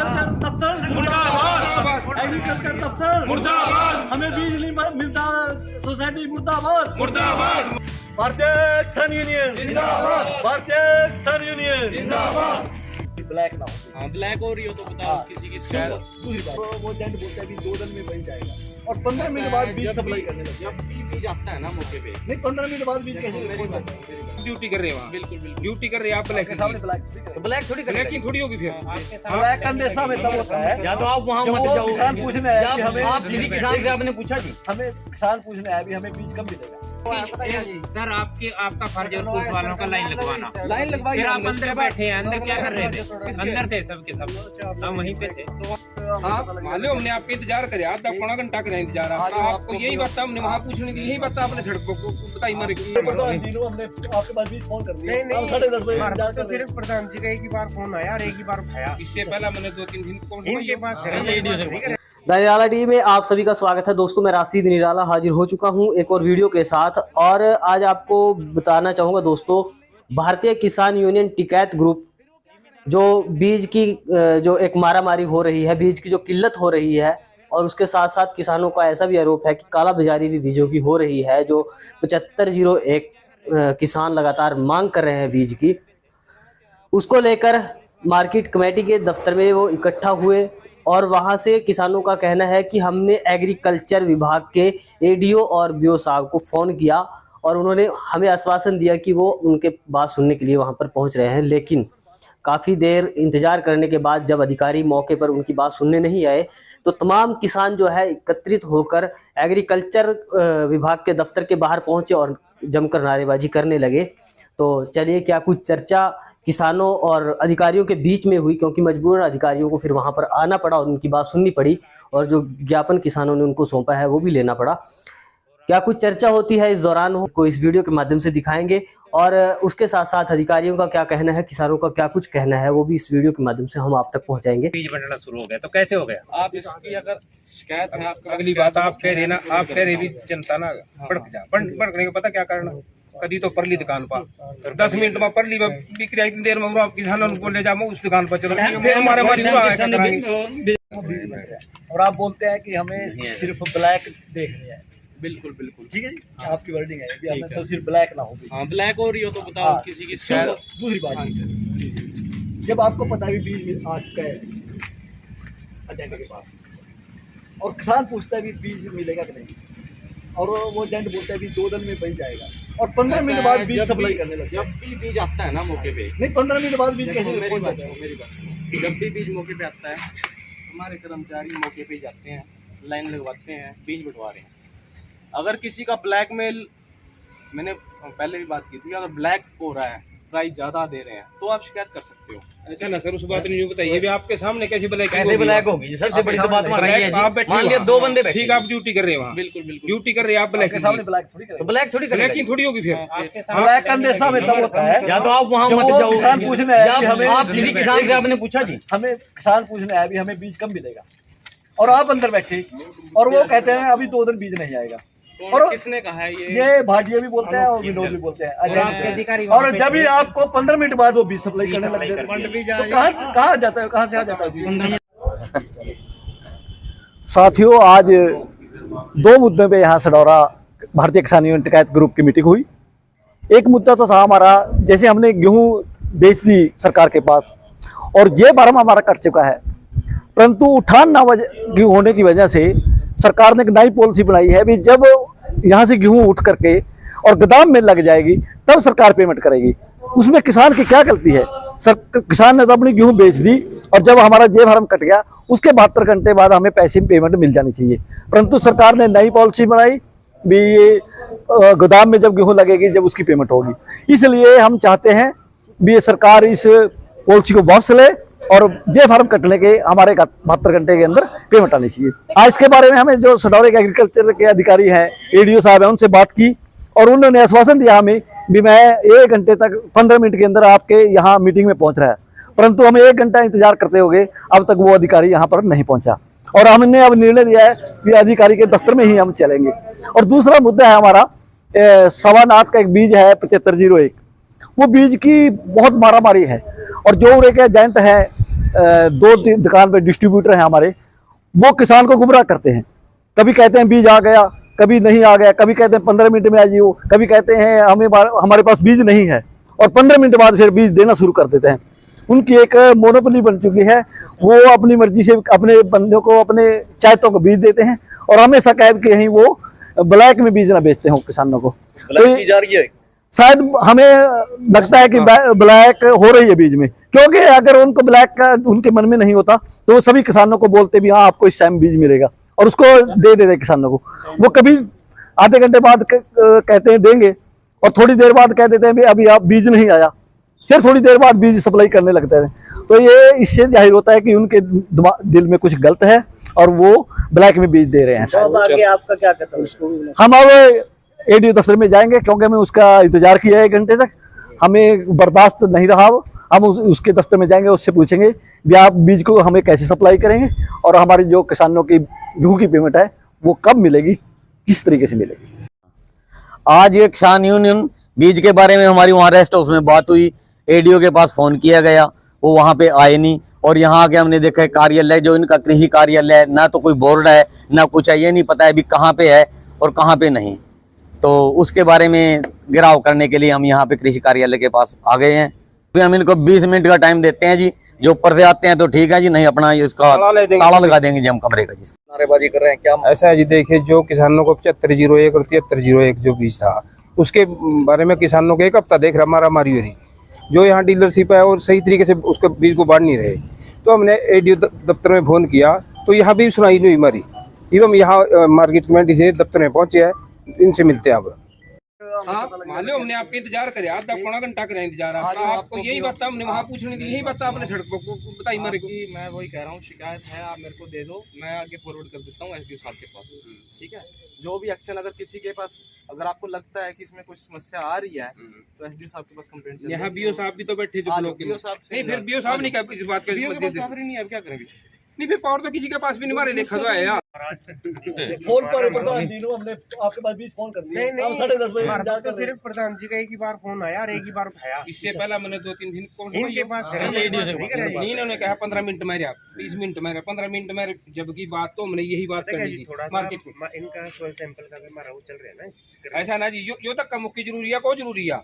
Agriculture दफ्तर मुर्दाबाद, agriculture दफ्तर मुर्दाबाद, हमें बीज नहीं मिलता सोसाइटी मुर्दाबाद मुर्दाबाद, भारतीय किसान यूनियन जिंदाबाद, भारतीय किसान यूनियन जिंदाबाद। ब्लैक ना हो, हाँ ब्लैक हो रही हो तो बताओ किसी की शिकायत। दूसरी बात वो एजेंट बोलता है कि 2 दिन में बन जाएगा और 15 मिनट बाद बीज सप्लाई करने लगता है। जब भी बीज आता है ना मौके पे, नहीं 15 मिनट बाद बीज कैसे पहुंच जाता है? ड्यूटी कर रहे हैं वहाँ, बिल्कुल बिल्कुल ड्यूटी कर रहे हैं आप ब्लैक आपके सामने ब्लैक तो ब्लैक थोड़ी ब्लैक की थोड़ी होगी फिर। ब्लैक का अंदेशा में तब होता है या तो आप वहाँ जब मत वो जाओ, किसान पूछने आया कि हमें आप किसी किसान से आपने पूछा जी, हमें किसान पूछने आया भी हमें बीज कब मिलेगा। सर आपका फर्ज है पुलिस वालों का लाइन लगवाना। लाइन लगवाई फिर आप अंदर बैठे हैं, अंदर क्या कर रहे थे? अंदर थे सब के सब, हम वहीं पे थे। हाँ मालूम, हमने आपका इंतजार करे आधा पौना घंटा का इंतजार, आपको यही बात हमने वहाँ पूछने की यही बात आपने सड़क को बताई मरे तीनों हमने आपके पास बीज फोन कर दिया। नहीं, 10:30 बजे इंतजार तो कर सिर्फ प्रधान जी का एक ही बार फोन आया और एक ही बार उठाया। इससे पहले मैंने 2-3 दिन इनके पास करें। द निराला टीवी में आप सभी का स्वागत है। दोस्तों मैं राशिद निराला हाजिर हो चुका हूं एक और वीडियो के साथ, और आज आपको बताना चाहूँगा दोस्तों, भारतीय किसान यूनियन टिकैत ग्रुप जो बीज की जो एक मारामारी हो रही है, बीज की जो किल्लत हो रही है, और उसके साथ साथ किसानों का ऐसा भी आरोप है कि काला बाजारी भी बीजों की हो रही है। जो 7501 किसान लगातार मांग कर रहे हैं बीज की, उसको लेकर मार्केट कमेटी के दफ्तर में वो इकट्ठा हुए, और वहाँ से किसानों का कहना है कि हमने एग्रीकल्चर विभाग के एडीओ और बीओ साहब को फ़ोन किया और उन्होंने हमें आश्वासन दिया कि वो उनके बात सुनने के लिए वहाँ पर पहुँच रहे हैं। लेकिन काफ़ी देर इंतज़ार करने के बाद जब अधिकारी मौके पर उनकी बात सुनने नहीं आए, तो तमाम किसान जो है एकत्रित होकर एग्रीकल्चर विभाग के दफ्तर के बाहर पहुँचे और जमकर नारेबाजी करने लगे। तो चलिए क्या कुछ चर्चा किसानों और अधिकारियों के बीच में हुई, क्योंकि मजबूरन अधिकारियों को फिर वहां पर आना पड़ा और उनकी बात सुननी पड़ी, और जो ज्ञापन किसानों ने उनको सौंपा है वो भी लेना पड़ा। क्या कुछ चर्चा होती है इस दौरान को इस वीडियो के माध्यम से दिखाएंगे, और उसके साथ साथ अधिकारियों का क्या कहना है, किसानों का क्या कुछ कहना है, वो भी इस वीडियो के माध्यम से हम आप तक पहुँचाएंगे। बीज बनना शुरू हो गया तो कैसे हो गया? आप इसकी अगर शिकायत है, आपका अगली बात आप कह रहे ना, आप कह रहे भी जनता ना भड़कने का पता क्या करना, कभी तो परली दुकान पर 10 मिनट में परली बिक्री इतनी देर में आप किसानों को ले जाओ उस दुकान पर चलो, फिर हमारे और आप बोलते हैं कि हमें सिर्फ ब्लैक देखनी है। बिल्कुल बिल्कुल ठीक है जी, आपकी वर्डिंग है कि हमें तो सिर्फ ब्लैक ना हो। हाँ ब्लैक हो रही हो तो बताओ किसी की शिकायत। दूसरी बात, जब आपको पता है बीज आ चुका है एजेंट के पास, और किसान पूछता है भी बीज मिलेगा कि नहीं, और वो एजेंट बोलता है कि 2 दिन में बन जाएगा और 15 मिनट बाद बीज सप्लाई करने लगता है। जब भी बीज आता है ना मौके पे, नहीं 15 मिनट बाद बीज कैसे मेरी पहुंच बात जाता है? मेरी बात, जब भी बीज मौके पे आता है हमारे कर्मचारी मौके पे जाते हैं, लाइन लगवाते हैं, बीज बिठवा रहे हैं। अगर किसी का ब्लैक मेल, मैंने पहले भी बात की थी, अगर ब्लैक हो रहा है, प्राइस ज्यादा दे रहे हैं, तो आप शिकायत कर सकते हो। ऐसा ना सर, उस बात नहीं बताइए भी आपके सामने कैसे ब्लैक होगी? सबसे बड़ी तो बात वहाँ है, मान लिया 2 बंदे बैठे, ठीक आप ड्यूटी कर रहे हैं वहाँ, बिल्कुल बिल्कुल ड्यूटी कर रहे हैं आप ब्लैक आपके सामने ब्लैक थोड़ी करेगा। ब्लैक थोड़ी ब्लैक की थोड़ी होगी फिर। ब्लैक का अंदेशा में तब होता है या तो आप वहाँ जब मत वो जाओ, किसान पूछने आया कि हमें आप किसी किसान से आपने पूछा जी, हमें किसान पूछने आया भी हमें बीज कब मिलेगा, और आप अंदर बैठे और वो कहते हैं अभी 2 दिन बीज नहीं आएगा। और किसने कहा है ये भाटिया भी बोलते हैं और विनोद भी बोलते हैं अधिकारी, और जब भी आपको 15 मिनट बाद वो बीज सप्लाई करने लग जाते हैं, तो कहाँ जाता है, कहाँ से आ जाता है? साथियों, आज 2 मुद्दों पे यहाँ सडौरा भारतीय किसान यूनियन टिकैत ग्रुप की मीटिंग हुई। एक मुद्दा तो था हमारा, जैसे हमने गेहूं बेच दी सरकार के पास और ये बारह हमारा कट चुका है, परंतु उठान ना गेहूं होने की वजह से सरकार ने एक नई पॉलिसी बनाई है भी जब यहाँ से गेहूं उठ करके और गोदाम में लग जाएगी तब सरकार पेमेंट करेगी। उसमें किसान की क्या गलती है? किसान ने तो अपनी गेहूं बेच दी और जब हमारा जे फार्म कट गया उसके 72 घंटे बाद हमें पैसे में पेमेंट मिल जानी चाहिए, परंतु सरकार ने नई पॉलिसी बनाई भी ये गोदाम में जब गेहूं लगेगी जब उसकी पेमेंट होगी। इसलिए हम चाहते हैं भी ये सरकार इस पॉलिसी को वापस ले और जे फार्म कटने के हमारे 72 घंटे के अंदर पेमेंट आनी चाहिए। आज इसके बारे में हमें जो सडौरे के एग्रीकल्चर के अधिकारी हैं, एडीओ साहब हैं, उनसे बात की और उन्होंने आश्वासन दिया हमें भी मैं 1 घंटे तक 15 मिनट के अंदर आपके यहाँ मीटिंग में पहुँच रहा है, परंतु हमें 1 घंटा इंतजार करते हो गए, अब तक वो अधिकारी यहाँ पर नहीं पहुँचा और हमने अब निर्णय लिया है कि अधिकारी के दफ्तर में ही हम चलेंगे। और दूसरा मुद्दा है हमारा सवानाथ का एक बीज है 7501, वो बीज की बहुत मारामारी है और जो उरे के एजेंट है दुकान पे डिस्ट्रीब्यूटर हैं हमारे, वो किसान को गुमराह करते हैं। कभी कहते हैं बीज आ गया, कभी नहीं आ गया, कभी कहते हैं 15 मिनट में आ जाइए, कभी कहते हैं हमारे पास बीज नहीं है, और 15 मिनट बाद फिर बीज देना शुरू कर देते हैं। उनकी एक मोनोपोली बन चुकी है, वो अपनी मर्जी से अपने बंदों को, अपने चाहतों को बीज देते हैं, और हमेशा कह के कहीं वो ब्लैक में बीज ना बेचते हो किसानों को। तो की जा रही है, शायद हमें लगता है कि ब्लैक हो रही है बीज में, क्योंकि अगर उनको ब्लैक का उनके मन में नहीं होता तो वो सभी किसानों को बोलते भी हाँ आपको इस टाइम बीज मिलेगा, और उसको दे देते किसानों को। वो कभी आधे घंटे बाद कहते हैं देंगे, और थोड़ी देर बाद कह देते हैं भी अभी आप बीज नहीं आया, फिर थोड़ी देर बाद बीज सप्लाई करने लगते हैं। तो ये इससे जाहिर होता है कि उनके दिल में कुछ गलत है और वो ब्लैक में बीज दे रहे हैं। अब आगे आपका क्या कहता है? हम अब एडीओ दफ्तर में जाएंगे, क्योंकि हमें उसका इंतजार किया है 1 घंटे तक, हमें बर्दाश्त नहीं रहा। हम उसके दफ्तर में जाएंगे, उससे पूछेंगे भी आप बीज को हमें कैसे सप्लाई करेंगे, और हमारी जो किसानों की गेहूं की पेमेंट है वो कब मिलेगी, किस तरीके से मिलेगी। आज ये किसान यूनियन बीज के बारे में हमारी वहाँ रेस्ट हाउस में बात हुई, एडीओ के पास फोन किया गया, वो वहाँ पे आए नहीं, और यहाँ आके हमने देखा है कार्यालय जो इनका कृषि कार्यालय है, ना तो कोई बोर्ड है ना कुछ है, ये नहीं पता है अभी कहाँ पे है और कहाँ पे नहीं। तो उसके बारे में गिराव करने के लिए हम यहाँ पे कृषि कार्यालय के पास आ गए हैं। फिर हम इनको 20 मिनट का टाइम देते हैं जी, जो ऊपर से आते हैं तो ठीक है जी, नहीं अपना इसका ताला लगा देंगे जी हम कमरे का। जिसका नारेबाजी कर रहे हैं क्या ऐसा है जी, देखिए जो किसानों को 7501 और 7301 जो बीज था उसके बारे में किसानों को 1 हफ्ता देख रहा मारा मारी हो रही, जो यहाँ डीलरशिप है और सही तरीके से उसके बीज को बांट नहीं रहे। तो हमने एडीओ दफ्तर में फोन किया तो यहाँ भी सुनाई नहीं हमारी। एवं यहाँ मार्केट कमेटी से दफ्तर में पहुंचे हैं, इनसे मिलते हैं। अब आप मान लो हमने आपका इंतजार करे, आधा पौना घंटा करे इंतजार आपको, यही बात हमने वहाँ पूछने की, यही बात आपने सड़क को बताई मेरे को। मैं वही कह रहा हूँ, शिकायत है आप मेरे को दे दो, मैं आगे फॉरवर्ड कर देता हूँ एसडीओ साहब के पास, ठीक है। जो भी एक्शन अगर किसी के पास, अगर आपको लगता है कि इसमें कुछ समस्या आ रही है तो एसडीओ साहब के पास कंप्लेंट। यहाँ बीओ साहब भी तो बैठे जो ब्लॉक के, नहीं फिर बीओ साहब नहीं कहा इस बात का, नहीं है, क्या करेंगे? नहीं फिर पावर तो किसी के पास भी नहीं, मारे देखा तो है यार फोन पर प्रधान जी ने हमने आपके पास भी फोन कर दिया। नहीं 10:30 बजे तो सिर्फ प्रधान जी का एक ही बार फोन आया और एक ही बार उठाया। इससे पहला मैंने 2-3 दिन इनके पास इन्होंने कहा 15 मिनट मेरे, 20 मिनट मेरे, 15 मिनट मेरे, जबकि बात तो हमने यही बात करी थी मार्केट में। इनका सोयल सैंपल का भी मारा चल रहा है ना, ऐसा ना जी, जो तक का मुख्य जरूरी है को जरूरी है,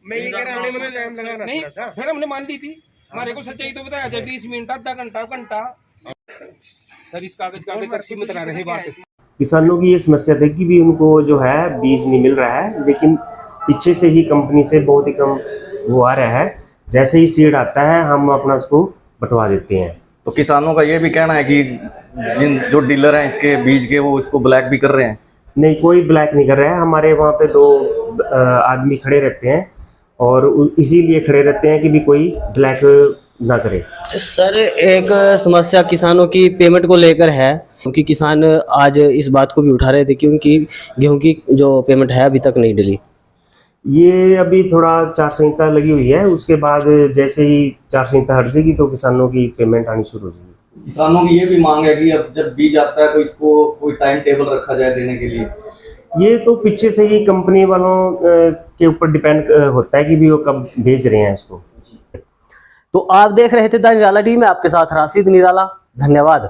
मैं ये कह रहा हूं टाइम लगाना नहीं, फिर हमने मान ली थी, हमारे को सच्चाई तो बताया जाए 20 मिनट, आधा घंटा सर इस कागज का बेहतर सीमित रह रही बात है। किसानों की ये समस्या थी कि भी उनको जो है बीज नहीं मिल रहा है, लेकिन पीछे से ही कंपनी से बहुत ही कम वो आ रहा है, जैसे ही सीड आता है हम अपना उसको बंटवा देते हैं। तो किसानों का ये भी कहना है कि जो डीलर हैं इसके बीज के वो इसको ब्लैक भी कर रहे हैं। नहीं, कोई ब्लैक नहीं कर रहा है, हमारे वहाँ पे 2 आदमी खड़े रहते हैं और इसीलिए खड़े रहते हैं कि भी कोई ब्लैक ना करे। सर एक समस्या किसानों की पेमेंट को लेकर है, क्योंकि किसान आज इस बात को भी उठा रहे थे कि उनकी गेहूं की जो पेमेंट है अभी तक नहीं डली। ये अभी थोड़ा आचार संहिता लगी हुई है, उसके बाद जैसे ही आचार संहिता हट जाएगी तो किसानों की पेमेंट आनी शुरू हो जाएगी। किसानों की ये भी मांग है कि अब जब बीज आता है तो इसको कोई टाइम टेबल रखा जाए देने के लिए। ये तो पीछे से ही कंपनी वालों के ऊपर डिपेंड होता है कि भी वो कब भेज रहे हैं इसको। तो आप देख रहे थे द निराला टीवी में, आपके साथ राशिद निराला, धन्यवाद।